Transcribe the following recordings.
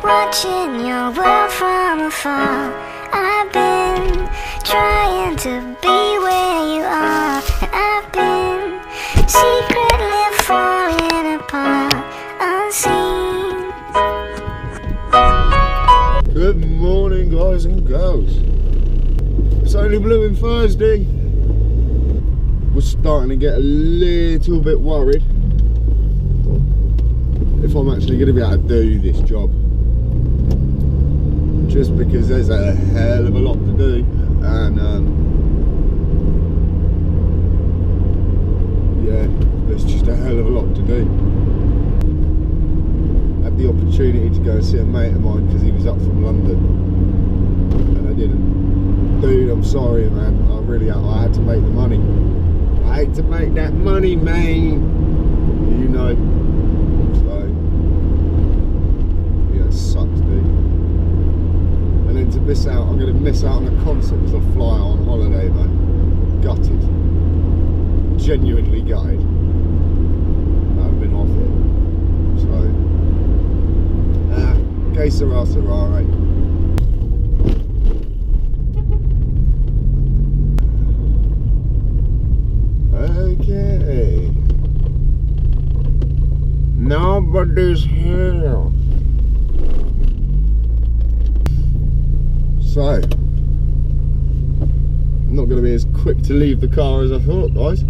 watching your world from afar. I've been trying to be where you are, and I've been secretly falling apart, unseen. Good morning, guys and girls. It's only blooming Thursday. We're starting to get a little bit worried if I'm actually going to be able to do this job, just because there's a hell of a lot to do, and yeah, there's just a hell of a lot to do. I had the opportunity to go and see a mate of mine because he was up from London, and I didn't. Dude, I'm sorry, man. I had to make the money. I had to make that money, man. You know. It sucks, dude. And then to miss out, I'm going to miss out on a concert because I fly out on holiday, man. Gutted. Genuinely gutted. I've been off it. So, que sera, sera, right? Okay. Nobody's here. So, I'm not going to be as quick to leave the car as I thought, guys.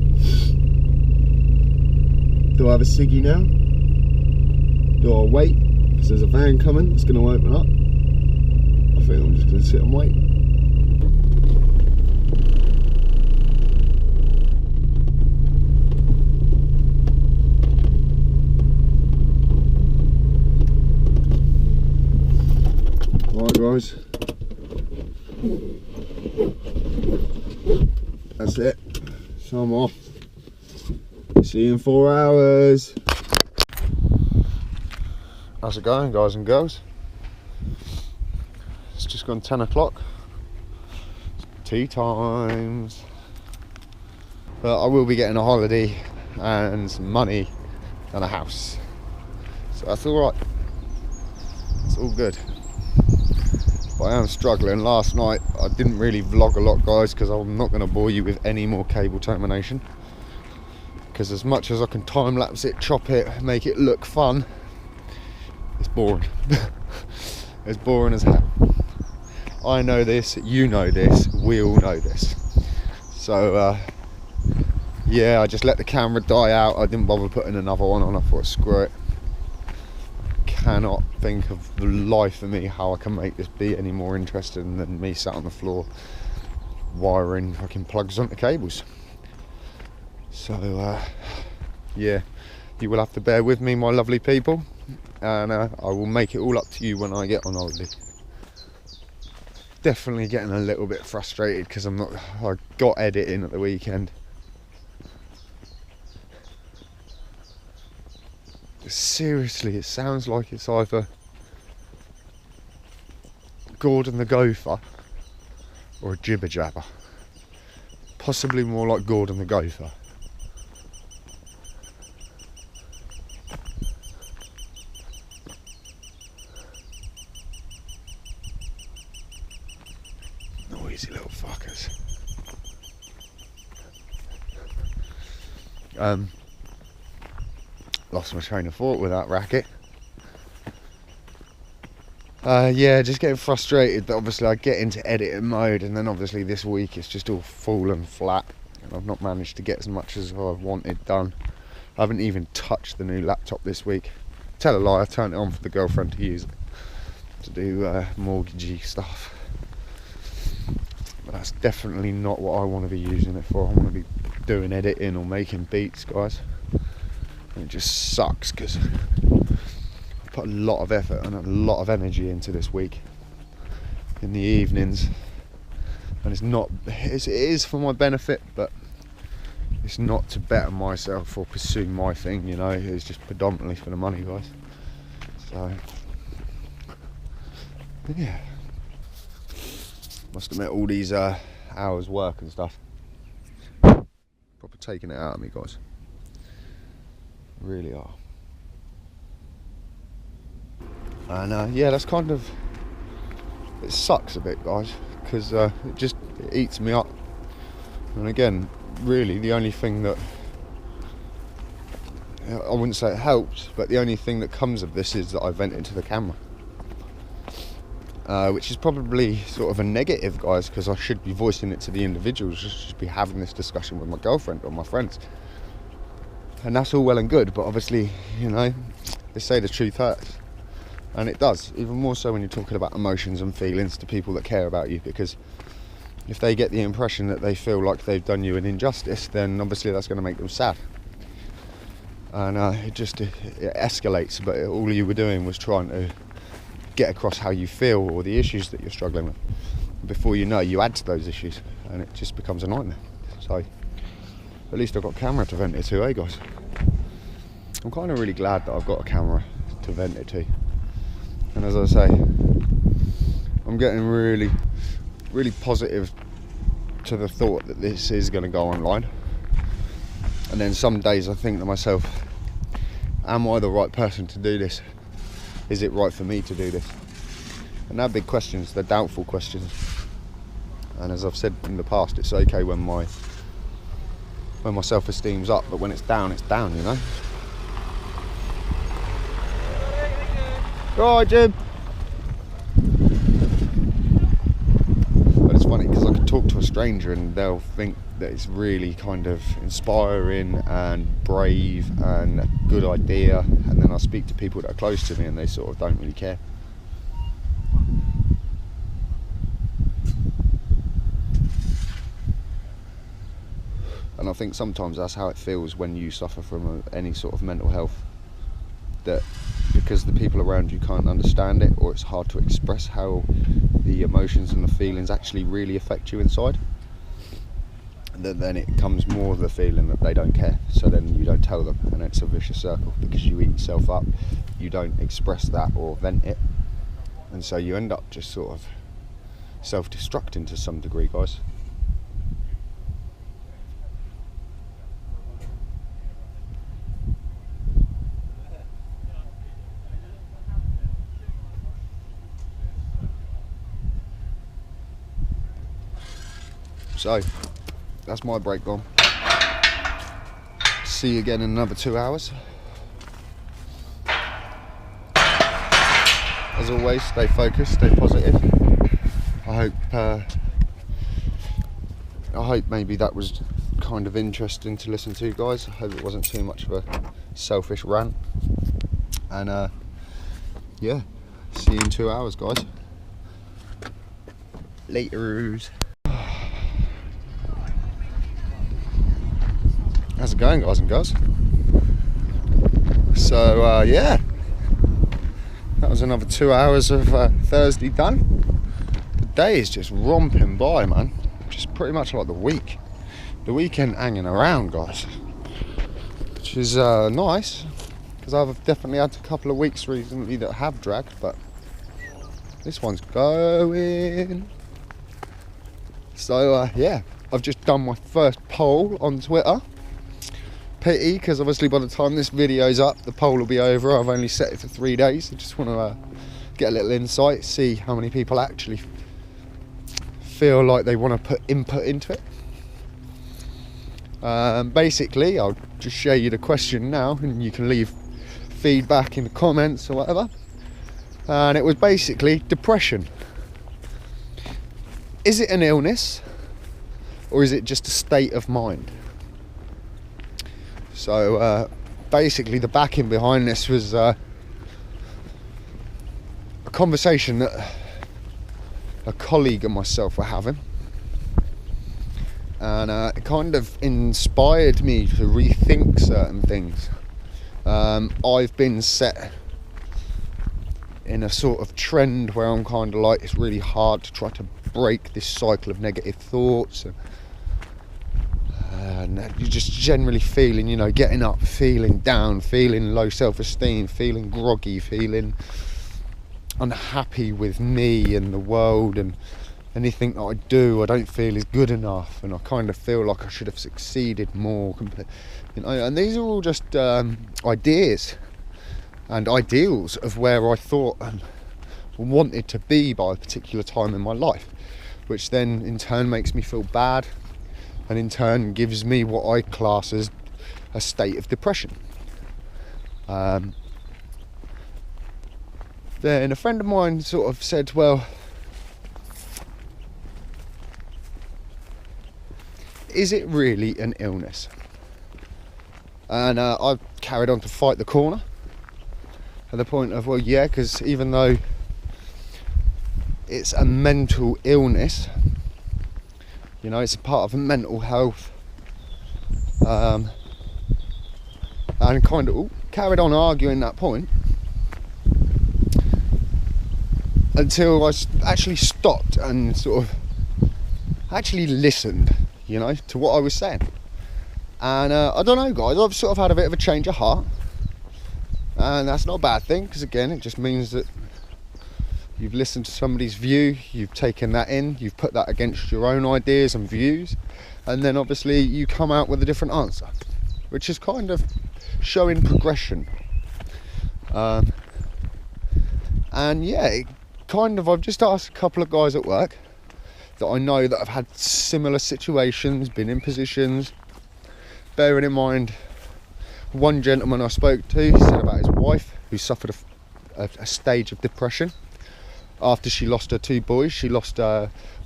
Do I have a ciggy now? Do I wait? Because there's a van coming, it's going to open up. I think I'm just going to sit and wait. Right, guys. That's it. So I'm off. See you in 4 hours. How's it going, guys and girls? It's just gone 10 o'clock. Tea times. But I will be getting a holiday and some money and a house. So that's alright. It's all good. I am struggling. Last night I didn't really vlog a lot, guys, because I'm not going to bore you with any more cable termination, because as much as I can time lapse it, chop it, make it look fun, it's boring. It's boring as hell. I know this, you know this, we all know this. So yeah, I just let the camera die out. I didn't bother putting another one on. I thought, screw it. Cannot think of the life of me how I can make this be any more interesting than me sat on the floor wiring fucking plugs onto cables. So yeah, you will have to bear with me, my lovely people, and I will make it all up to you when I get on holiday. Definitely getting a little bit frustrated because I got editing at the weekend. Seriously, it sounds like it's either Gordon the Gopher or a jibber jabber. Possibly more like Gordon the Gopher. Noisy little fuckers. Lost my train of thought with that racket. Yeah, just getting frustrated that obviously I get into editing mode, and then obviously this week it's just all fallen flat and I've not managed to get as much as I wanted done. I haven't even touched the new laptop this week. Tell a lie, I turned it on for the girlfriend to use it to do mortgagey stuff. But that's definitely not what I want to be using it for. I want to be doing editing or making beats, guys. And it just sucks because I put a lot of effort and a lot of energy into this week in the evenings, and it is for my benefit, but it's not to better myself or pursue my thing, you know. It's just predominantly for the money, guys. So yeah, must admit, all these hours work and stuff proper taking it out of me, guys. Really are. And yeah, that's kind of, it sucks a bit, guys, because it eats me up. And again, really the only thing that, I wouldn't say it helps, but the only thing that comes of this is that I vent into the camera, which is probably sort of a negative, guys, because I should be voicing it to the individuals, just be having this discussion with my girlfriend or my friends, and that's all well and good, but obviously, you know, they say the truth hurts, and it does, even more so when you're talking about emotions and feelings to people that care about you, because if they get the impression that they feel like they've done you an injustice, then obviously that's going to make them sad. And it escalates, but all you were doing was trying to get across how you feel or the issues that you're struggling with. Before you know, you add to those issues, and it just becomes a nightmare. So at least I've got a camera to vent it to, eh guys? I'm kind of really glad that I've got a camera to vent it to. And as I say, I'm getting really, really positive to the thought that this is going to go online. And then some days I think to myself, am I the right person to do this? Is it right for me to do this? And they're big questions, they're doubtful questions. And as I've said in the past, it's okay when my self-esteem's up, but when it's down, you know? Alright, Jim. But it's funny because I could talk to a stranger and they'll think that it's really kind of inspiring and brave and a good idea, and then I speak to people that are close to me and they sort of don't really care. And I think sometimes that's how it feels when you suffer from any sort of mental health, that because the people around you can't understand it, or it's hard to express how the emotions and the feelings actually really affect you inside, then it comes more of the feeling that they don't care, so then you don't tell them, and it's a vicious circle because you eat yourself up, you don't express that or vent it, and so you end up just sort of self-destructing to some degree, guys. So that's my break gone. See you again in another 2 hours. As always, stay focused, stay positive. I hope maybe that was kind of interesting to listen to, guys. I hope it wasn't too much of a selfish rant. And yeah, see you in 2 hours, guys. Later's. How's it going, guys and girls? So yeah, that was another 2 hours of Thursday done. The day is just romping by, man. Just pretty much like the weekend hanging around, guys, which is nice, because I've definitely had a couple of weeks recently that have dragged, but this one's going. So yeah, I've just done my first poll on Twitter. Pity, because obviously by the time this video's up, the poll will be over. I've only set it for 3 days. I just want to get a little insight, see how many people actually feel like they want to put input into it. Basically, I'll just show you the question now, and you can leave feedback in the comments or whatever. And it was basically depression. Is it an illness, or is it just a state of mind? So basically the backing behind this was a conversation that a colleague and myself were having, and it kind of inspired me to rethink certain things. I've been set in a sort of trend where I'm kind of like, it's really hard to try to break this cycle of negative thoughts, and you're just generally feeling, you know, getting up, feeling down, feeling low self-esteem, feeling groggy, feeling unhappy with me and the world, and anything that I do I don't feel is good enough, and I kind of feel like I should have succeeded more, you know. And these are all just ideas, and ideals of where I thought and wanted to be by a particular time in my life, which then in turn makes me feel bad, and in turn gives me what I class as a state of depression. Then a friend of mine sort of said, well, is it really an illness? And I carried on to fight the corner at the point of, well, yeah, because even though it's a mental illness, you know, it's a part of mental health, and kind of carried on arguing that point until I actually stopped and sort of actually listened, you know, to what I was saying. And I don't know, guys, I've sort of had a bit of a change of heart, and that's not a bad thing, because again, it just means that you've listened to somebody's view, you've taken that in, you've put that against your own ideas and views, and then obviously you come out with a different answer, which is kind of showing progression. And yeah, I've just asked a couple of guys at work that I know that have had similar situations, been in positions. Bearing in mind, one gentleman I spoke to said about his wife who suffered a stage of depression after she lost her two boys. She lost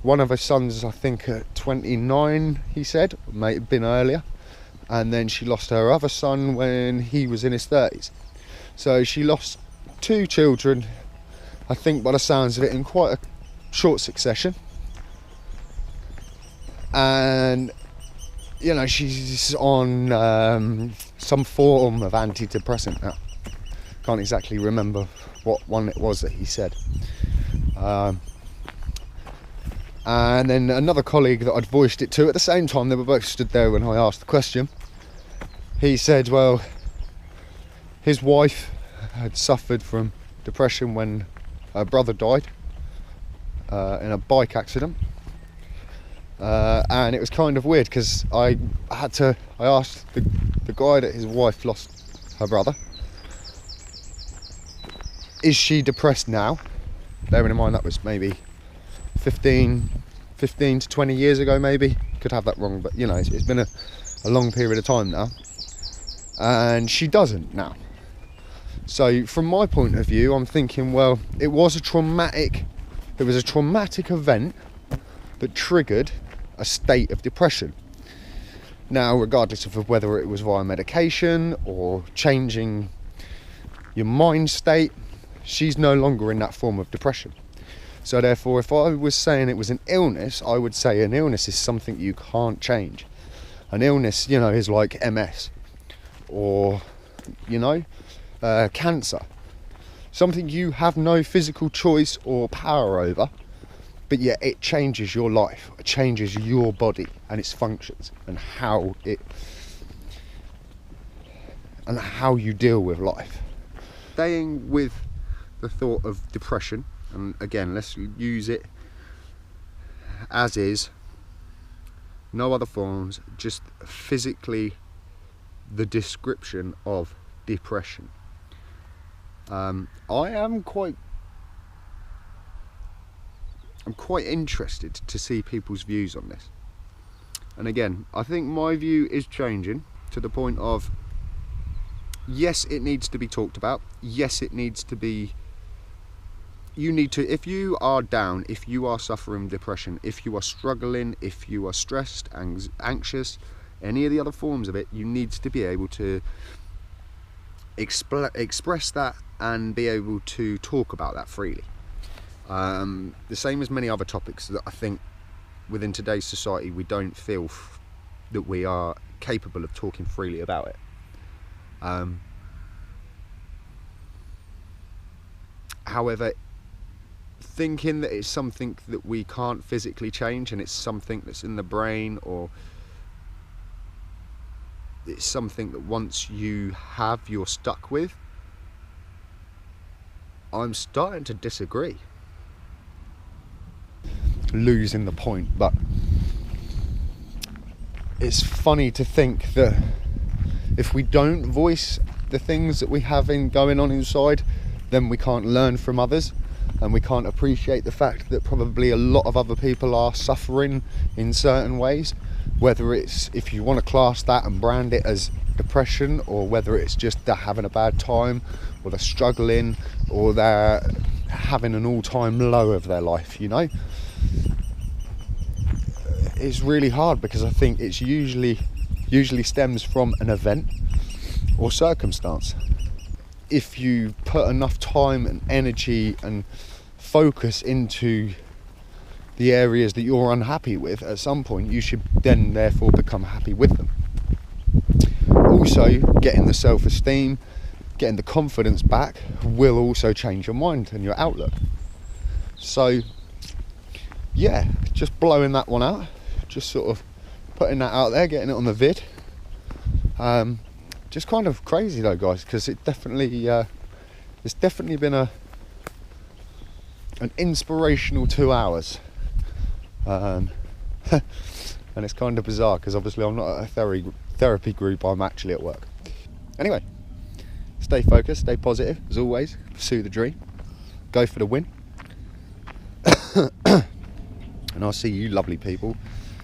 one of her sons, I think, at 29, he said, may have been earlier, and then she lost her other son when he was in his 30s. So she lost two children, I think by the sounds of it, in quite a short succession. And you know, she's on some form of antidepressant now. Can't exactly remember what one it was that he said. And then another colleague that I'd voiced it to at the same time, they were both stood there when I asked the question. He said, well, his wife had suffered from depression when her brother died in a bike accident. And it was kind of weird because I asked the guy that his wife lost her brother, is she depressed now? Bearing in mind that was maybe 15 to 20 years ago, maybe. Could have that wrong, but you know, it's been a long period of time now. And she doesn't now. So from my point of view, I'm thinking, well, it was a traumatic event that triggered a state of depression. Now, regardless of whether it was via medication or changing your mind state, she's no longer in that form of depression. So therefore, if I was saying it was an illness, I would say an illness is something you can't change. An illness, you know, is like MS or, you know, cancer. Something you have no physical choice or power over, but yet it changes your life, it changes your body and its functions and how you deal with life. Staying with the thought of depression, and again, let's use it as is, no other forms, just physically the description of depression. I'm quite interested to see people's views on this. And again, I think my view is changing to the point of, yes, it needs to be talked about. Yes, it needs to be, you need to, if you are down, if you are suffering depression, if you are struggling, if you are stressed, anxious, any of the other forms of it, you need to be able to express that and be able to talk about that freely. The same as many other topics that I think within today's society we don't feel that we are capable of talking freely about it. However, thinking that it's something that we can't physically change and it's something that's in the brain, or it's something that once you have, you're stuck with, I'm starting to disagree. Losing the point, but it's funny to think that if we don't voice the things that we have going on inside, then we can't learn from others, and we can't appreciate the fact that probably a lot of other people are suffering in certain ways, whether it's, if you want to class that and brand it as depression, or whether it's just they're having a bad time, or they're struggling, or they're having an all-time low of their life, you know. It's really hard, because I think it's usually stems from an event or circumstance. If you put enough time and energy and focus into the areas that you're unhappy with, at some point you should then therefore become happy with them. Also, getting the self-esteem, getting the confidence back will also change your mind and your outlook. So yeah, just blowing that one out, just sort of putting that out there, getting it on the vid. Just kind of crazy though, guys, because it's definitely been an inspirational 2 hours, and it's kind of bizarre because obviously I'm not at a therapy group, I'm actually at work. Anyway, stay focused, stay positive as always, pursue the dream, go for the win. And I'll see you lovely people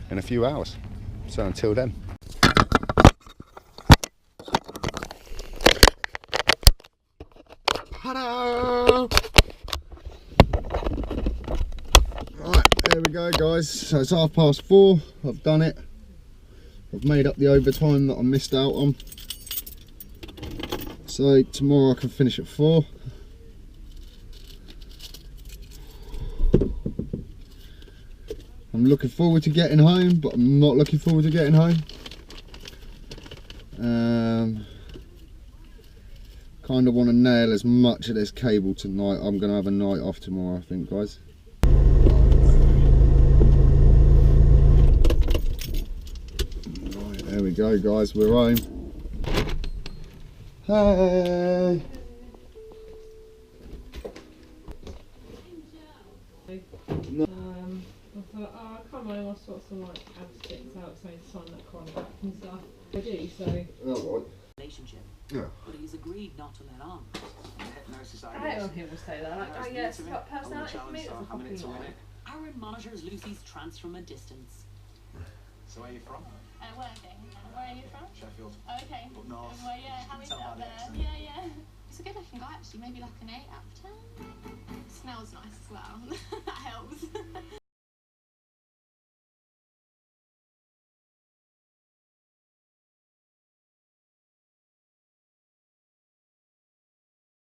in a few hours. So until then. Hello! Right, there we go, guys. So it's 4:30. I've done it. I've made up the overtime that I missed out on. So tomorrow I can finish at 4. I'm looking forward to getting home, but I'm not looking forward to getting home. Kind of want to nail as much of this cable tonight. I'm going to have a night off tomorrow, I think, guys. Right, there we go, guys. We're home. Hey! I thought, oh, come on, I'll sort some like absticks out, so I sign that contract and stuff. I do, so. Alright. Relationship. Yeah. But he's agreed not to let on. I hate when people say that, like, oh yeah, it's got personality for me, it's a fucking lie. Aaron monitors Lucy's trance from a distance. So where are you from? Working. Where are you from? Sheffield. Oh, okay. Up north. Well, yeah, how is it up there? Yeah. He's a good looking guy actually, maybe like an 8 out of 10. Smells nice as well. That helps.